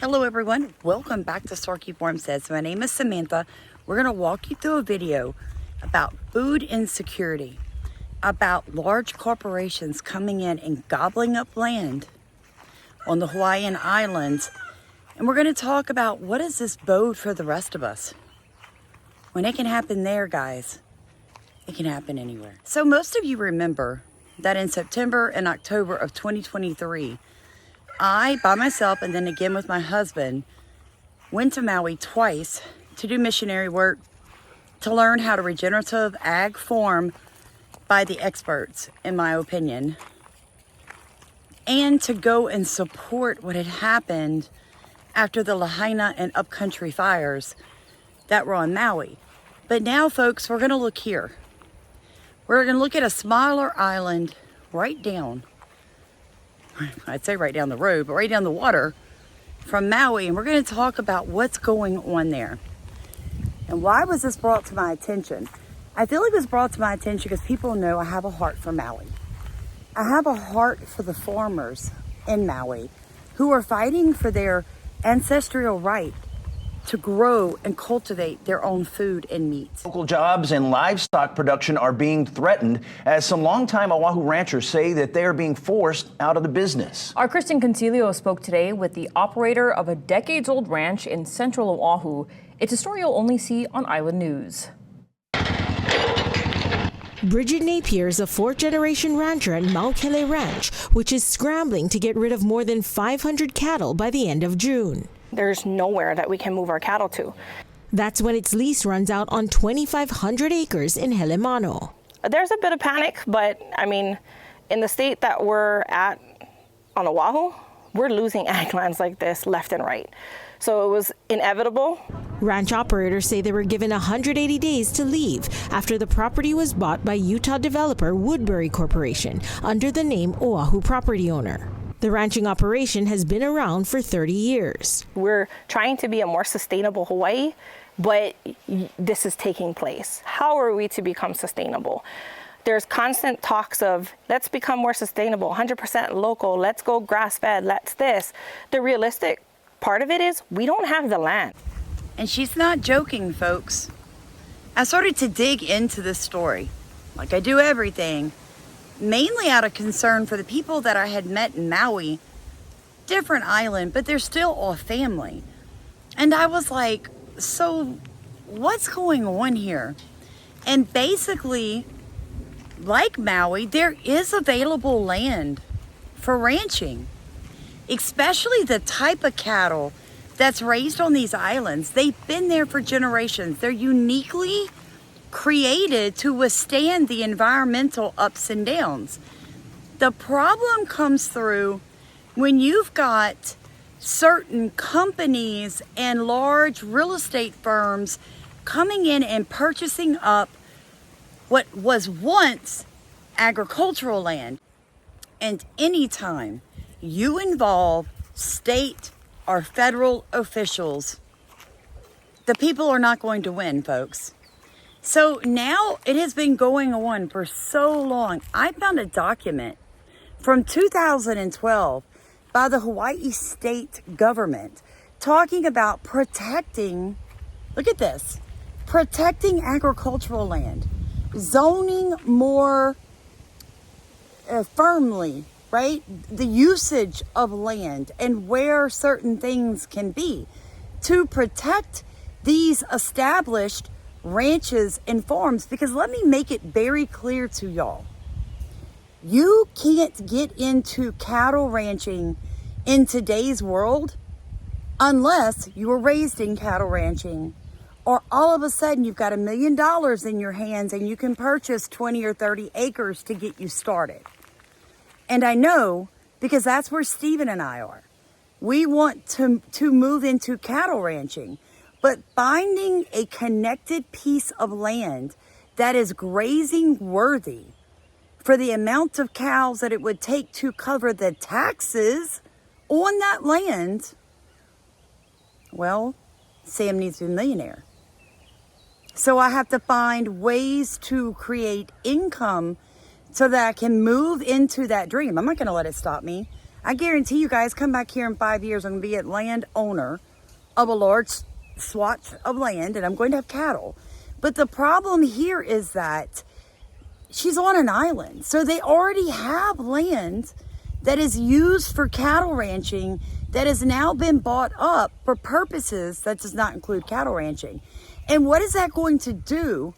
Hello everyone, welcome back to Sarky Farm Says. My name is Samantha. We're going to walk you through a video about food insecurity, about large corporations coming in and gobbling up land on the Hawaiian Islands. And we're going to talk about what does this bode for the rest of us. When it can happen there, guys, it can happen anywhere. So most of you remember that in September and October of 2023, I, by myself, and then again with my husband, went to Maui twice to do missionary work, to learn how to regenerative ag farm by the experts, in my opinion, and to go and support what had happened after the Lahaina and upcountry fires that were on Maui. But now, folks, we're going to look here. We're going to look at a smaller island right down, I'd say right down the road, but right down the water from Maui. And we're going to talk about what's going on there. And why was this brought to my attention? I feel like it was brought to my attention because people know I have a heart for Maui. I have a heart for the farmers in Maui who are fighting for their ancestral right to grow and cultivate their own food and meat. Local jobs and livestock production are being threatened as some longtime Oahu ranchers say that they are being forced out of the business. Our Kristen Concilio spoke today with the operator of a decades-old ranch in central Oahu. It's a story you'll only see on Island News. Bridget Napier is a fourth-generation rancher at Maukele Ranch, which is scrambling to get rid of more than 500 cattle by the end of June. There's nowhere that we can move our cattle to. That's when its lease runs out on 2,500 acres in Helemano. There's a bit of panic, but I mean, in the state that we're at on Oahu, we're losing ag lands like this left and right. So it was inevitable. Ranch operators say they were given 180 days to leave after the property was bought by Utah developer Woodbury Corporation under the name Oahu Property Owner. The ranching operation has been around for 30 years. We're trying to be a more sustainable Hawaii, but this is taking place. How are we to become sustainable? There's constant talks of, let's become more sustainable, 100% local, let's go grass-fed, let's this. The realistic part of it is we don't have the land. And she's not joking, folks. I started to dig into this story, like I do everything, mainly out of concern for the people that I had met in Maui, different island, but they're still all family. And I was like, so what's going on here? And basically, like Maui, there is available land for ranching, especially the type of cattle that's raised on these islands. They've been there for generations. They're uniquely created to withstand the environmental ups and downs. The problem comes through when you've got certain companies and large real estate firms coming in and purchasing up what was once agricultural land. And anytime you involve state or federal officials, the people are not going to win, folks. So now it has been going on for so long. I found a document from 2012 by the Hawaii state government talking about protecting, look at this, protecting agricultural land, zoning more firmly, right? The usage of land and where certain things can be to protect these established ranches and farms. Because let me make it very clear to y'all, you can't get into cattle ranching in today's world unless you were raised in cattle ranching, or all of a sudden you've got $1 million in your hands and you can purchase 20 or 30 acres to get you started. And I know, because that's where Stephen and I are. We want to move into cattle ranching. But finding a connected piece of land that is grazing worthy for the amount of cows that it would take to cover the taxes on that land, well, Sam needs to be a millionaire. So I have to find ways to create income so that I can move into that dream. I'm not going to let it stop me. I guarantee you guys come back here in 5 years, I'm going to be a landowner of a large swatch of land, and I'm going to have cattle. But the problem here is that she's on an island. So they already have land that is used for cattle ranching that has now been bought up for purposes that does not include cattle ranching. And what is that going to do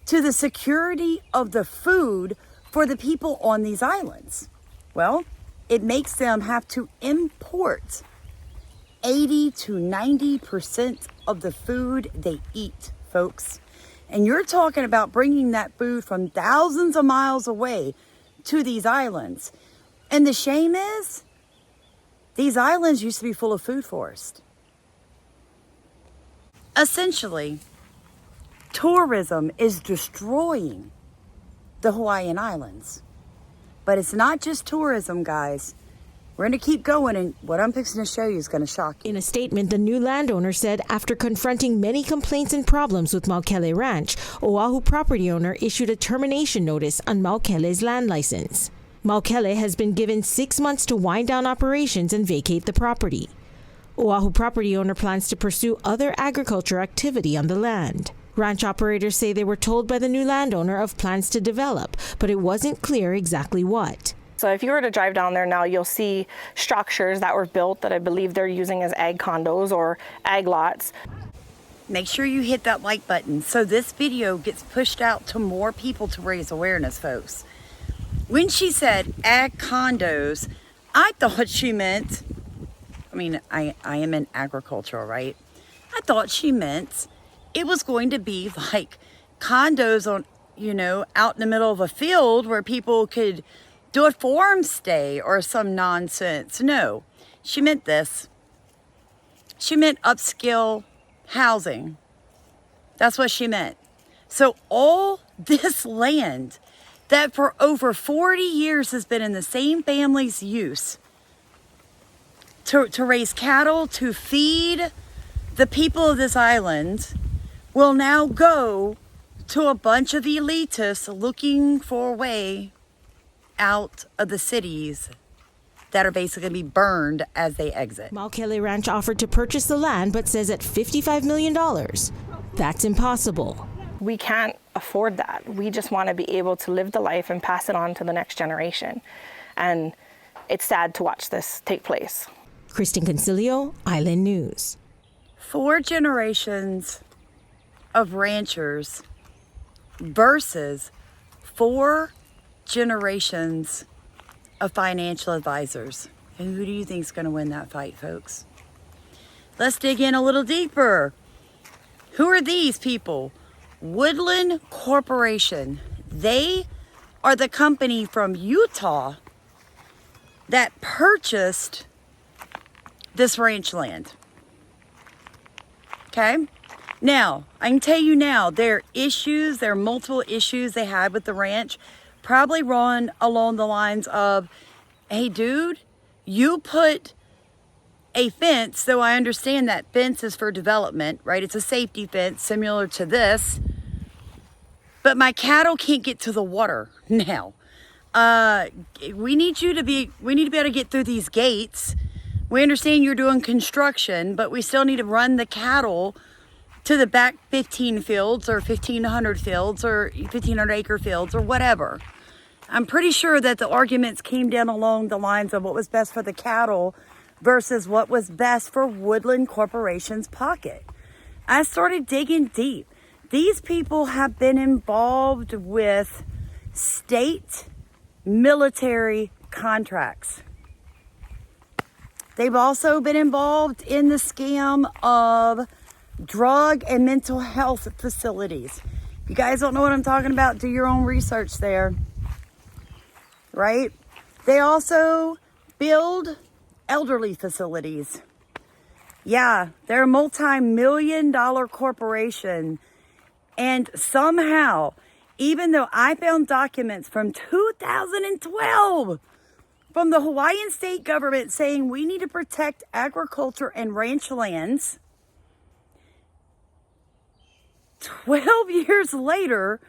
to the security of the food for the people on these islands? Well, it makes them have to import 80 to 90% of the food they eat, folks. And you're talking about bringing that food from thousands of miles away to these islands. And the shame is, these islands used to be full of food forest. Essentially, tourism is destroying the Hawaiian Islands. But it's not just tourism, guys. We're going to keep going, and what I'm fixing to show you is going to shock you. In a statement, the new landowner said after confronting many complaints and problems with Maukele Ranch, Oahu property owner issued a termination notice on Maukele's land license. Maukele has been given 6 months to wind down operations and vacate the property. Oahu property owner plans to pursue other agriculture activity on the land. Ranch operators say they were told by the new landowner of plans to develop, but it wasn't clear exactly what. So if you were to drive down there now, you'll see structures that were built that I believe they're using as ag condos or ag lots. Make sure you hit that like button so this video gets pushed out to more people to raise awareness, folks. When she said ag condos, I thought she meant, I am in agriculture, right? I thought she meant it was going to be like condos on, out in the middle of a field where people could do a farm stay or some nonsense. No, she meant this. She meant upscale housing. That's what she meant. So all this land that for over 40 years has been in the same family's use to raise cattle, to feed the people of this island, will now go to a bunch of elitists looking for a way out of the cities that are basically going to be burned as they exit. Maukele Ranch offered to purchase the land, but says at $55 million, that's impossible. We can't afford that. We just want to be able to live the life and pass it on to the next generation. And it's sad to watch this take place. Kristen Concilio, Island News. 4 generations of ranchers versus 4 generations of financial advisors. And who do you think is going to win that fight, folks? Let's dig in a little deeper. Who are these people? Woodbury Corporation. They are the company from Utah that purchased this ranch land. Okay? Now, I can tell you now, there are multiple issues they had with the ranch. Probably run along the lines of, hey dude, you put a fence, though I understand that fence is for development, right? It's a safety fence similar to this. But my cattle can't get to the water now. We need to be able to get through these gates. We understand you're doing construction, but we still need to run the cattle to the back 15 fields or 1,500 fields or 1,500 acre fields or whatever. I'm pretty sure that the arguments came down along the lines of what was best for the cattle versus what was best for Woodbury Corporation's pocket. I started digging deep. These people have been involved with state military contracts. They've also been involved in the scam of drug and mental health facilities. If you guys don't know what I'm talking about, do your own research there. Right? They also build elderly facilities. Yeah, they're a multi-million-dollar corporation. And somehow, even though I found documents from 2012 from the Hawaiian state government saying we need to protect agriculture and ranch lands, 12 years later,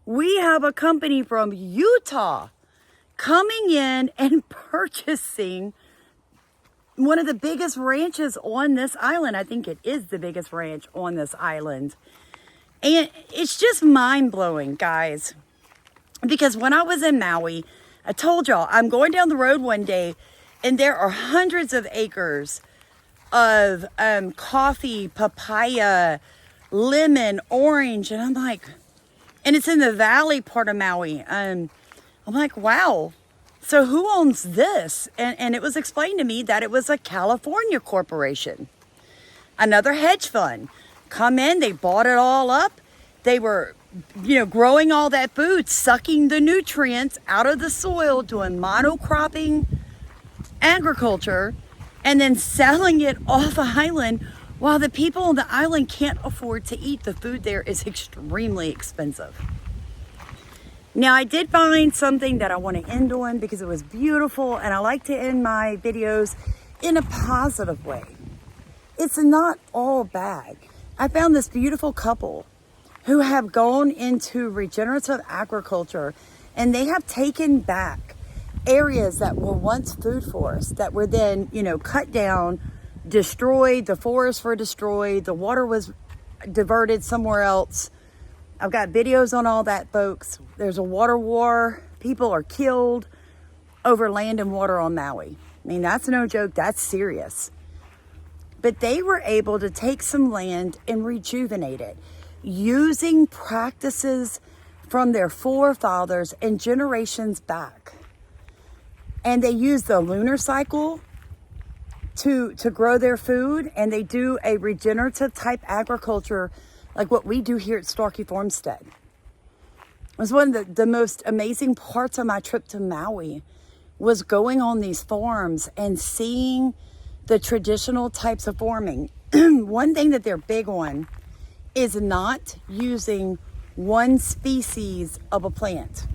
we have a company from Utah coming in and purchasing one of the biggest ranches on this island. I think it is the biggest ranch on this island. And it's just mind-blowing, guys. Because when I was in Maui, I told y'all, I'm going down the road one day, and there are hundreds of acres of coffee, papaya, lemon, orange. And I'm like, and it's in the valley part of Maui. I'm like, wow. So who owns this? And it was explained to me that it was a California corporation. Another hedge fund. Come in, they bought it all up. They were, growing all that food, sucking the nutrients out of the soil, doing monocropping agriculture, and then selling it off the island while the people on the island can't afford to eat. The food there is extremely expensive. Now, I did find something that I want to end on because it was beautiful, and I like to end my videos in a positive way. It's not all bad. I found this beautiful couple who have gone into regenerative agriculture, and they have taken back areas that were once food forests that were then, cut down, destroyed. The forests were destroyed. The water was diverted somewhere else. I've got videos on all that, folks. There's a water war. People are killed over land and water on Maui. I mean, that's no joke. That's serious. But they were able to take some land and rejuvenate it using practices from their forefathers and generations back. And they use the lunar cycle to grow their food, and they do a regenerative type agriculture like what we do here at Starkey Farmstead. It was one of the most amazing parts of my trip to Maui, was going on these farms and seeing the traditional types of farming. One thing that they're big on is not using one species of a plant.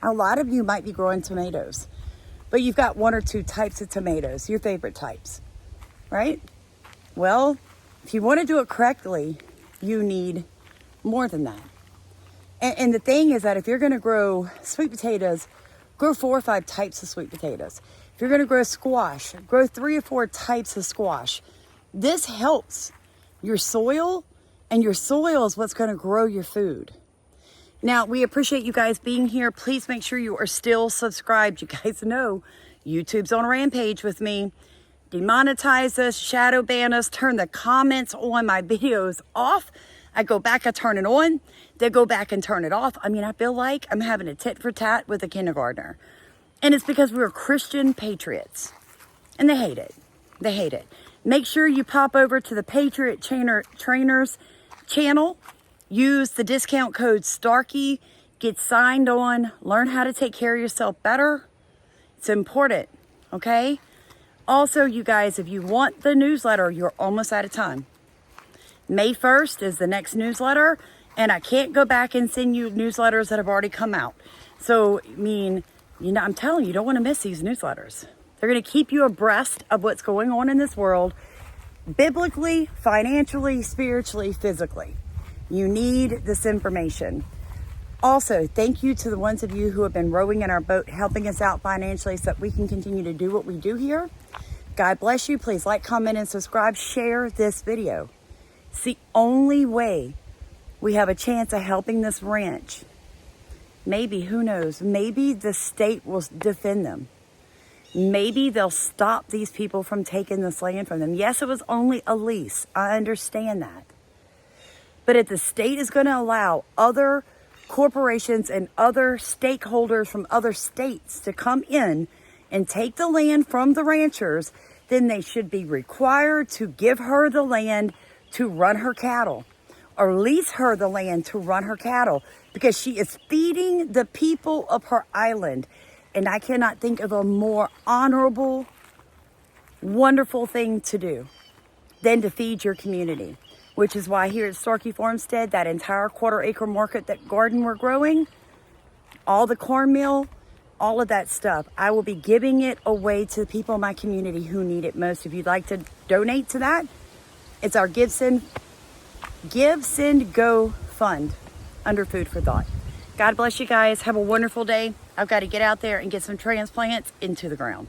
A lot of you might be growing tomatoes, but you've got one or two types of tomatoes, your favorite types, right? Well, if you want to do it correctly, you need more than that. And the thing is that if you're going to grow sweet potatoes, grow 4 or 5 types of sweet potatoes. If you're going to grow squash, grow 3 or 4 types of squash. This helps your soil, and your soil is what's going to grow your food. Now, we appreciate you guys being here. Please make sure you are still subscribed. You guys know YouTube's on a rampage with me. Demonetize us, shadow ban us, turn the comments on my videos off. I go back, I turn it on, they go back and turn it off. I mean, I feel like I'm having a tit for tat with a kindergartner. And it's because we're Christian patriots. And they hate it. They hate it. Make sure you pop over to the Patriot Trainers channel. Use the discount code Starkey. Get signed on. Learn how to take care of yourself better. It's important, okay? Also, you guys, if you want the newsletter, you're almost out of time. May 1st is the next newsletter, and I can't go back and send you newsletters that have already come out. So, I mean, I'm telling you, you don't want to miss these newsletters. They're going to keep you abreast of what's going on in this world, biblically, financially, spiritually, physically. You need this information. Also, thank you to the ones of you who have been rowing in our boat, helping us out financially so that we can continue to do what we do here. God bless you. Please like, comment, and subscribe. Share this video. It's the only way we have a chance of helping this ranch. Maybe, who knows, maybe the state will defend them. Maybe they'll stop these people from taking this land from them. Yes, it was only a lease. I understand that. But if the state is going to allow other corporations and other stakeholders from other states to come in and take the land from the ranchers, then they should be required to give her the land to run her cattle, or lease her the land to run her cattle, because she is feeding the people of her island. And I cannot think of a more honorable, wonderful thing to do than to feed your community, which is why here at Starkey Farmstead, that entire 1/4 acre market, that garden we're growing, all the cornmeal, all of that stuff, I will be giving it away to the people in my community who need it most. If you'd like to donate to that, it's our Give, Send, Go fund under Food for Thought. God bless you guys. Have a wonderful day. I've got to get out there and get some transplants into the ground.